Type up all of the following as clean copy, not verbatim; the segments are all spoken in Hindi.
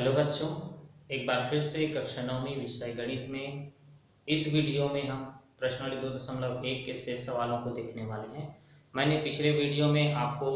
हेलो बच्चों, एक बार फिर से कक्षा 9वीं विषय गणित में इस वीडियो में हम प्रश्नावली 2.1 के शेष सवालों को देखने वाले हैं। मैंने पिछले वीडियो में आपको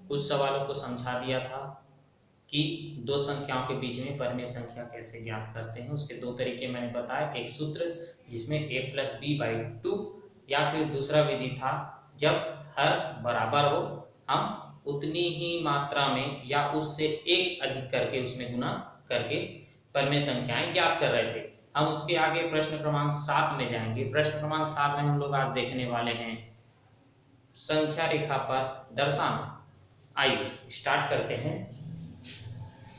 कुछ सवालों को समझा दिया था कि दो संख्याओं के बीच में परिमेय संख्या कैसे ज्ञात करते हैं। उसके दो तरीके मैंने बताया, एक सूत्र जिसमें a+b/2 या फिर दूसरा विधि था जब हर बराबर हो हम उतनी ही मात्रा में या उससे एक अधिक करके उसमें गुना करके परिमेय संख्याएं ज्ञात कर रहे थे। हम उसके आगे प्रश्न क्रमांक 7 में जाएंगे। प्रश्न क्रमांक 7 में हम लोग आज देखने वाले हैं संख्या रेखा पर दर्शाना। आइए स्टार्ट करते हैं।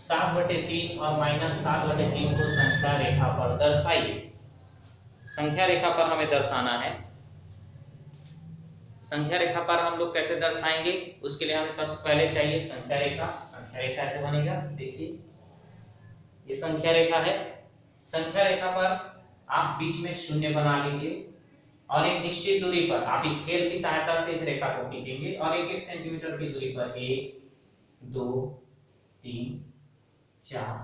7/3 और -7/3 को संख्या रेखा पर दर्शाइए। संख्या रेखा पर हमें दर्शाना है। संख्या रेखा पर हम लोग कैसे दर्शाएंगे, उसके लिए हमें सबसे पहले चाहिए संख्या रेखा। संख्या रेखा ऐसे बनेगा, देखिए ये संख्या रेखा है। संख्या रेखा पर आप बीच में शून्य बना लीजिए और एक निश्चित दूरी पर आप स्केल की सहायता से इस रेखा को खींचेंगे और 1-1 सेंटीमीटर की दूरी पर 1 2 3 4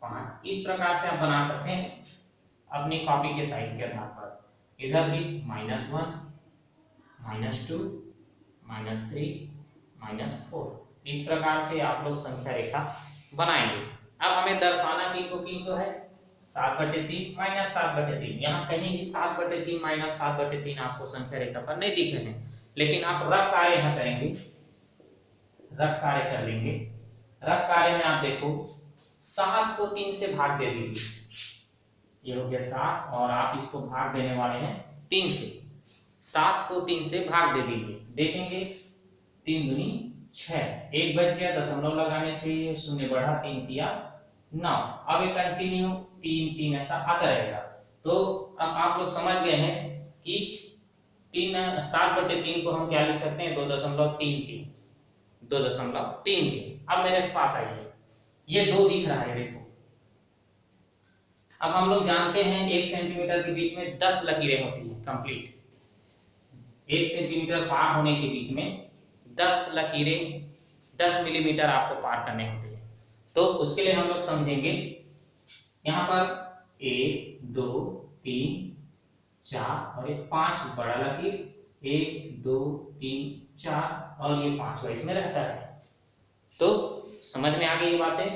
5 इस प्रकार से आप बना सकते हैं अपनी कॉपी के साइज के आधार पर। इधर भी -1 -2 -3 -4 इस प्रकार से आप लोग संख्या रेखा बनाएंगे। अब हमें दर्शाना किनको है 7/3 -7/3। यहाँ कहीं भी 7/3 -7/3 आपको संख्या रेखा पर नहीं दिख रहे हैं, लेकिन आप रफ कार्य यहाँ करेंगे, रफ कार्य कर लेंगे। रफ कार्य में आप देखो 7 को 3 से भाग दे दीजिए, ये हो गया 7 और आप इसको भाग देने वाले हैं 3 से। 7 को 3 से भाग दे दीजिए, देखेंगे 3 दूनी 6, 1 बच गया, दशमलव लगाने से 0 बढ़ा, 3 तिया 9। अब ये कंटिन्यू 3 3 ऐसा आता रहेगा। तो अब आप लोग समझ गए हैं कि 7/3 को हम क्या लिख सकते हैं 2.33 2.33। अब मेरे पास आइए, ये 2 दिख रहा है, देखो। अब हम लोग जानते हैं 1 सेंटीमीटर के बीच में 10 लकीरें होती हैं कंप्लीट। 1 सेंटीमीटर पार होने के बीच में 10 लकीरें 10 मिलीमीटर आपको पार करने होते हैं। तो उसके लिए हम लोग समझेंगे यहाँ पर 1 2 3 4 और 5 बड़ा लकीर, 1 2 3 4 और ये 5वां इसमें रहता है। तो समझ में आ गई ये बातें।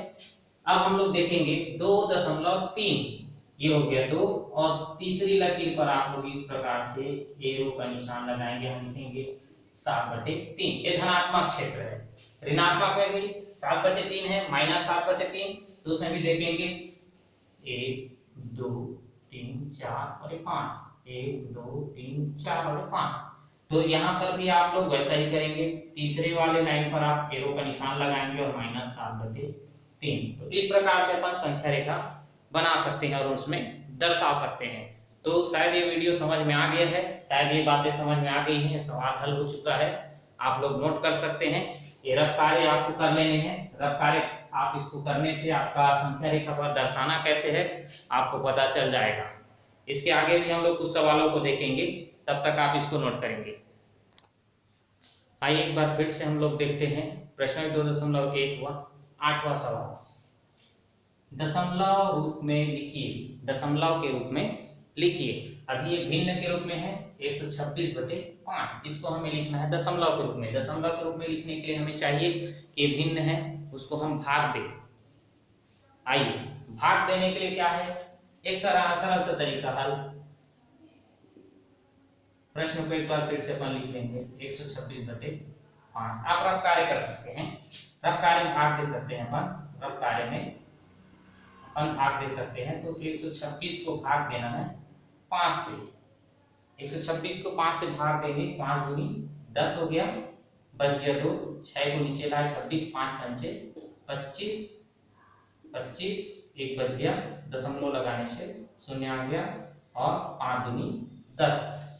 अब हम लोग देखेंगे 2.3, ये हो गया 2 और तीसरी लकीर पर आप लोग इस प्रकार से एरो का निशान लगाएंगे। हम लिखेंगे 7/3। ये धनात्मक क्षेत्र है। ऋणात्मक में भी 7/3 है, -7/3, तो उसमें भी देखेंगे 1 2 3 4 और 5, 1 2 3 4 और 5। तो यहाँ पर भी आप लोग वैसा ही करेंगे, तीसरे वाले लाइन पर आप एरो का निशान लगाएंगे और -7/3। तो इस प्रकार से अपन संख्या रेखा बना सकते हैं और उसमें दर्शा सकते हैं। तो शायद ये वीडियो समझ में आ गया है, शायद ये बातें समझ में आ गई हैं, सवाल हल हो चुका है, आप लोग नोट कर सकते हैं। ये रफ कार्य आपको कर लेने हैं। रफ कार्य आप इसको करने से आपका संख्या रेखा पर दर्शाना कैसे है आपको पता चल जाएगा। इसके आगे भी हम लोग कुछ सवालों को देखेंगे, तब तक आप इसको नोट करेंगे। आइए एक बार फिर से हम लोग देखते हैं प्रश्न 2.1 व 8वां सवाल। दशमलव रूप में लिखिए, दशमलव के रूप में लिखिए। अभी ये भिन्न के रूप में है 126/5, इसको हमें लिखना है दशमलव के रूप में। दशमलव के रूप में लिखने के लिए हमें चाहिए कि भिन्न है, उसको हम भाग दें। आइए भाग देने के लिए क्या है, एक सरल सा तरीका हल। प्रश्न को एक बार फिर से अपन लिख लेंगे 126/5। आप रफ कार्य कर सकते हैं, रफ कार्य में भाग दे सकते हैं अपन, रफ कार्य में अपन भाग दे सकते हैं। तो 126 को भाग देना है 5 से। 126 को 5 से भाग देंगे, 5 दूनी 10 हो गया, बच गया 2, 6 को नीचे लाए 26, 5 पंचे 25, 25 1 बच गया, दशमलव लगाने से 0 आ गया और 5 दूनी 10,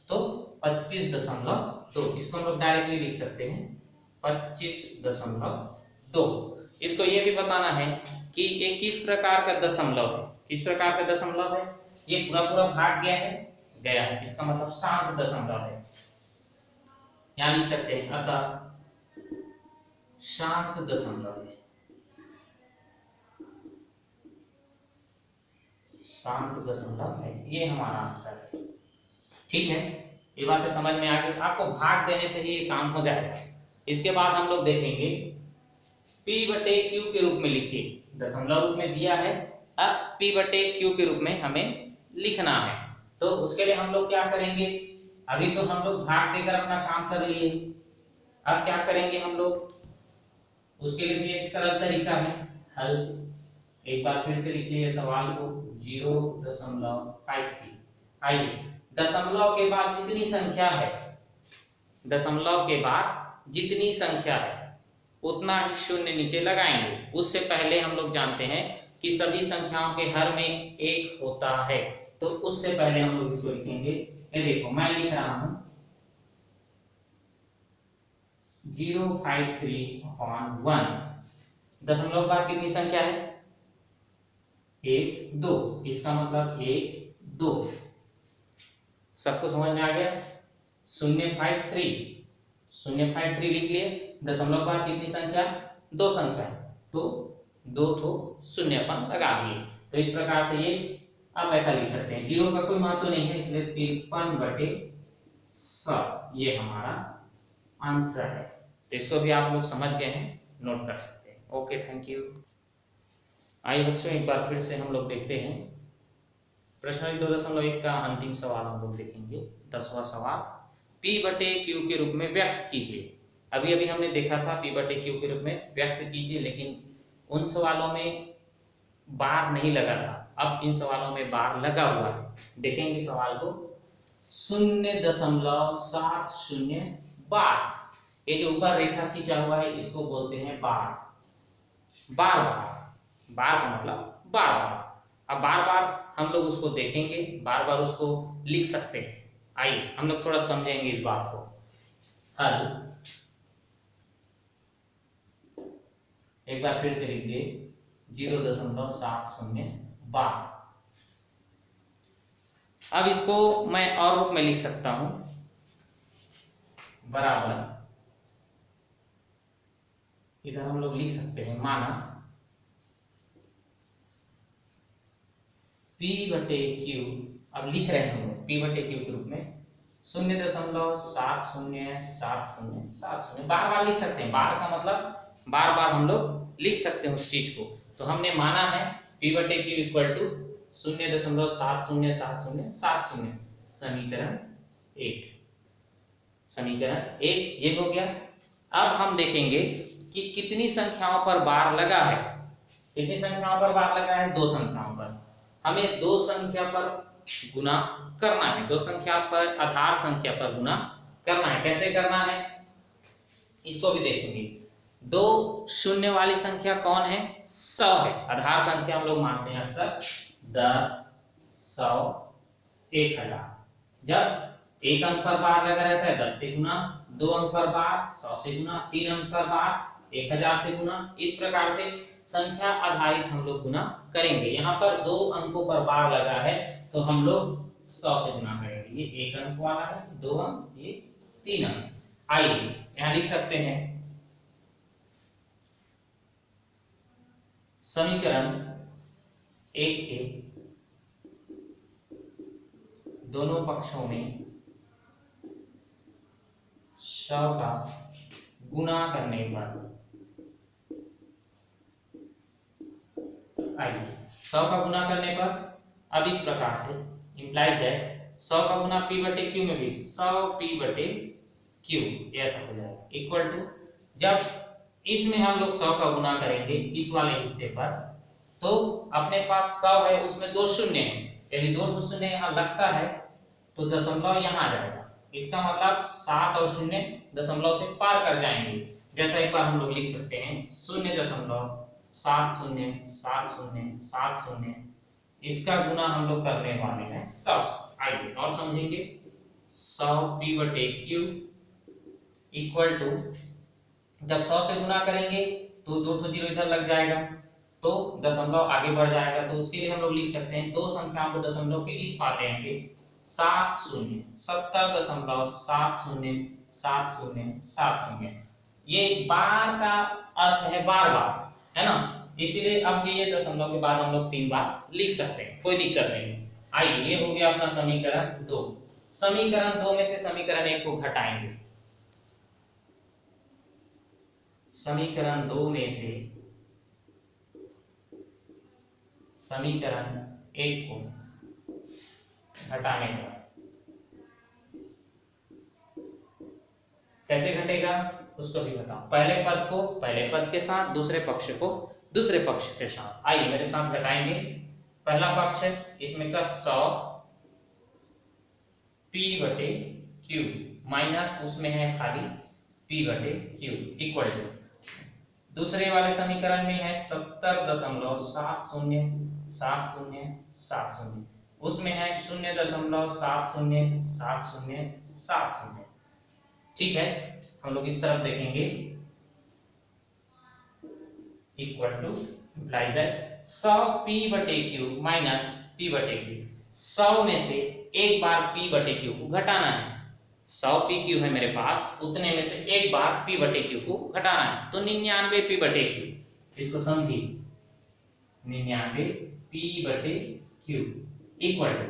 तो 25.2। इसको हम लोग डायरेक्टली लिख सकते हैं 25.2। इसको ये भी बताना है कि ये किस प्रकार का दशमलव है, किस प्रकार का दशमलव है। ये पूरा पूरा भाग गया है, इसका मतलब शांत दशमलव है। यहां लिख सकते हैं अतः शांत दशमलव है। शांत दशमलव है, ये हमारा आंसर है। ठीक है, ये बातें समझ में आ गई। आपको भाग देने से ही ये काम हो जाएगा। इसके बाद हम लोग देखेंगे P/Q के रूप में लिखिए, दशमलव रूप में दिया है, अब P/Q के रूप में हमें लिखना है। तो उसके लिए हम लोग क्या करेंगे, अभी तो हम लोग भाग देकर अपना काम कर लिए, अब क्या करेंगे हम लोग, उसके लिए भी एक सरल तरीका है हल। एक बार फिर से लिख लिए सवाल को, 0.53। आइए, दशमलव के बाद जितनी संख्या है, दशमलव के बाद जितनी संख्या है उतना ही शून्य नीचे लगाएंगे। उससे पहले हम लोग जानते हैं कि सभी संख्याओं के हर में एक होता है, तो उससे पहले हम लोग इसको लिखेंगे। ये देखो मैं लिख रहा हूं 053/1। दशमलव के बाद कितनी संख्या है, 1 2, इसका मतलब 1 2। सबको समझ में आ गया, 053 लिख लिए। दशमलव के बाद कितनी संख्या, 2 संख्या, तो 2 तो शून्य अपन लगा दिए। तो इस प्रकार से ये अब ऐसा लिख सकते हैं, 0 का कोई महत्व नहीं है, इसलिए 53/100 ये हमारा आंसर है। तो इसको भी आप लोग समझ गए हैं, नोट कर सकते हैं। Okay, thank you. आइए बच्चों, एक बार फिर से हम लोग देखते हैं प्रश्न 2.1 का अंतिम सवाल हम लोग देखेंगे। 10वां सवाल, P/Q के रूप में व्यक्त कीजिए। अभी अभी हमने देखा था P/Q के रूप में व्यक्त कीजिए, लेकिन उन सवालों में बार नहीं लगा था, अब इन सवालों में बार लगा हुआ है। देखेंगे सवाल को, 0.70 बार, ये जो ऊपर रेखा खींचा हुआ है इसको बोलते हैं बार। बार बार का मतलब बार बार। अब बार बार हम लोग उसको देखेंगे, बार बार उसको लिख सकते हैं। आइए हम लोग थोड़ा समझेंगे इस बात को। हल, एक बार फिर से लिख दिए, 0.70 बार। अब इसको मैं और रूप में लिख सकता हूं, बराबर, इधर हम लोग लिख सकते हैं, माना P/Q, अब लिख रहे हैं हम लोग P/Q के रूप में 0.707070, बार बार लिख सकते हैं। बार का मतलब बार बार हम लोग लिख सकते हैं उस चीज को। तो हमने माना है P/Q इक्वल टू 0.707070, समीकरण 1, ये हो गया। अब हम देखेंगे कि कितनी संख्याओं पर बार लगा है। कितनी संख्याओं पर बार लगा है, 2 संख्याओं पर। हमें 2 संख्या पर गुना करना है, 2 संख्या पर, आधार संख्या पर गुना करना है। कैसे करना है इसको भी देखेंगे। 2 शून्य वाली संख्या कौन है, 100 है। आधार संख्या हम लोग मानते हैं अक्सर 10, 100, 1000। जब 1 अंक पर बार लगा रहता है 10 से गुना, 2 अंक पर बार 100 से गुना, 3 अंक पर बार 1000 से गुना। इस प्रकार से संख्या आधारित हम लोग गुना करेंगे। यहाँ पर 2 अंकों पर बार लगा है तो हम लोग 100 से गुना करेंगे। ये 1 अंक वाला है, 2 अंक, ये 3 अंक। आइए यहाँ लिख सकते हैं, समीकरण 1 के दोनों पक्षों में 100 का गुना करने पर, आइए 100 का गुना करने पर, अब इस प्रकार से इंप्लाइज दैट 100 का गुना P/Q में भी 100 P/Q ऐसा हो जाएगा, इक्वल टू, जब इसमें हम लोग 100 का गुना करेंगे इस वाले हिस्से पर, तो अपने पास 100 है, उसमें 2 शून्य है। यदि 2 शून्य यहाँ लगता है तो दशमलव यहाँ आ जाएगा। इसका मतलब 7 और 0 दशमलव से पार कर जाएंगे। जैसा एक बार हम लोग लिख सकते हैं 0.707070, इसका गुना हम लोग करने वाले हैं 100। आइए और समझेंगे, 100 P/Q इक्वल टू, जब 100 से गुना करेंगे तो 2 0 इधर लग जाएगा, तो दशमलव आगे बढ़ जाएगा। तो उसके लिए हम लोग लिख सकते हैं 2 संख्याओं को दशमलव के इस पार ले आएंगे, 70 ये बार का अर्थ है बार बार, है ना। इसीलिए अब ये दशमलव के बाद हम लोग 3 बार लिख सकते हैं, कोई दिक्कत नहीं। आइए, ये हो गया अपना समीकरण 2। समीकरण 2 में से समीकरण 1 को घटाएंगे। समीकरण 2 में से समीकरण 1 को घटाने का कैसे घटेगा उसको भी बताओ। पहले पद को पहले पद के साथ, दूसरे पक्ष को दूसरे पक्ष के साथ। आइए मेरे साथ घटाएंगे। पहला पक्ष है, इसमें का 100 p/q माइनस उसमें है खाली p/q इक्वल टू, दूसरे वाले समीकरण में है 70.707070, उसमें है 0.707070। ठीक है, हम लोग इस तरफ देखेंगे। Equal two implies that 100 p/q minus p/q। 100 में से एक बार p/q को घटाना है। 100 pq है मेरे पास, उतने में से एक बार p/q को घटाना है, तो 99 p/q। इसको समझिए, 99 p/q इक्वल टू,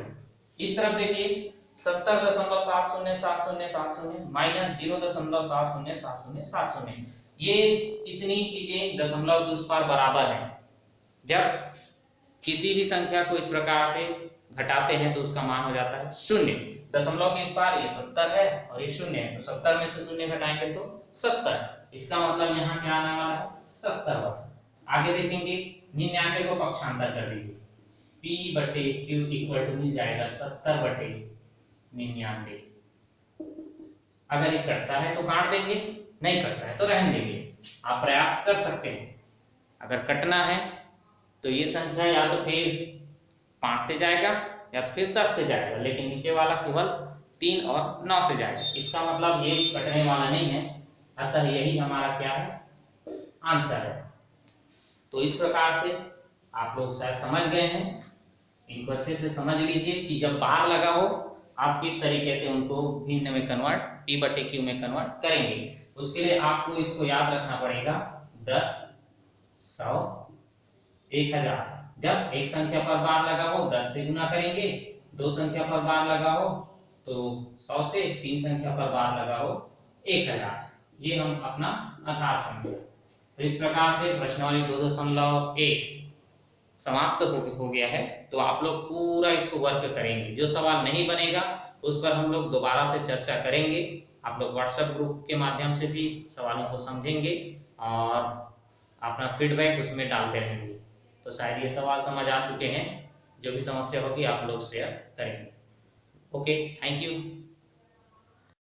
इस तरफ देखिए 70.707070 माइनस 0.707070। ये इतनी चीजें दशमलव के उस पार बराबर हैं। जब किसी भी संख्या को इस प्रकार से घटाते हैं तो उसका मान हो जाता है 0। दशमलव के इस पार ये 70 है और ये 0 है, तो 70 में से 0 घटाएंगे तो 70। इसका मतलब यहाँ क्या आने वाला है 70 वर्ष। आगे देखेंगे, 99 को पक्षांतर कर दीजिए, p/q इक्वल टू मिल जाएगा 70/99। अगर ये कटता है तो काट देंगे, नहीं कटता है तो रहने देंगे। आप प्रयास कर सकते हैं। अगर कटना है तो ये संख्या या तो फिर 5 से जाएगा या तो फिर 10 से जाएगा, लेकिन नीचे वाला केवल 3 और 9 से जाएगा। इसका मतलब ये कटने वाला नहीं है, अतः यही हमारा क्या है आंसर है। तो इस प्रकार से आप लोग शायद समझ गए हैं। इनको अच्छे से समझ लीजिए कि जब बार लगा हो आप किस तरीके से उनको भिन्न में कन्वर्ट, p/q में कन्वर्ट करेंगे। उसके लिए आपको इसको याद रखना पड़ेगा 10, 100, 1000। जब एक संख्या पर बार लगा हो 10 से गुना करेंगे, दो संख्या पर बार लगा हो तो 100 से, तीन संख्या पर बार लगा हो 1000 से। ये हम अपना आधार समझे। तो इस प्रकार से प्रश्नावली 2.1 समाप्त हो गया है। तो आप लोग पूरा इसको वर्क करेंगे। जो सवाल नहीं बनेगा उस पर हम लोग दोबारा से चर्चा करेंगे। आप लोग व्हाट्सएप ग्रुप के माध्यम से भी सवालों को समझेंगे और अपना फीडबैक उसमें डालते रहेंगे। तो शायद ये सवाल समझ आ चुके हैं। जो भी समस्या होगी आप लोग शेयर करेंगे। Okay, thank you.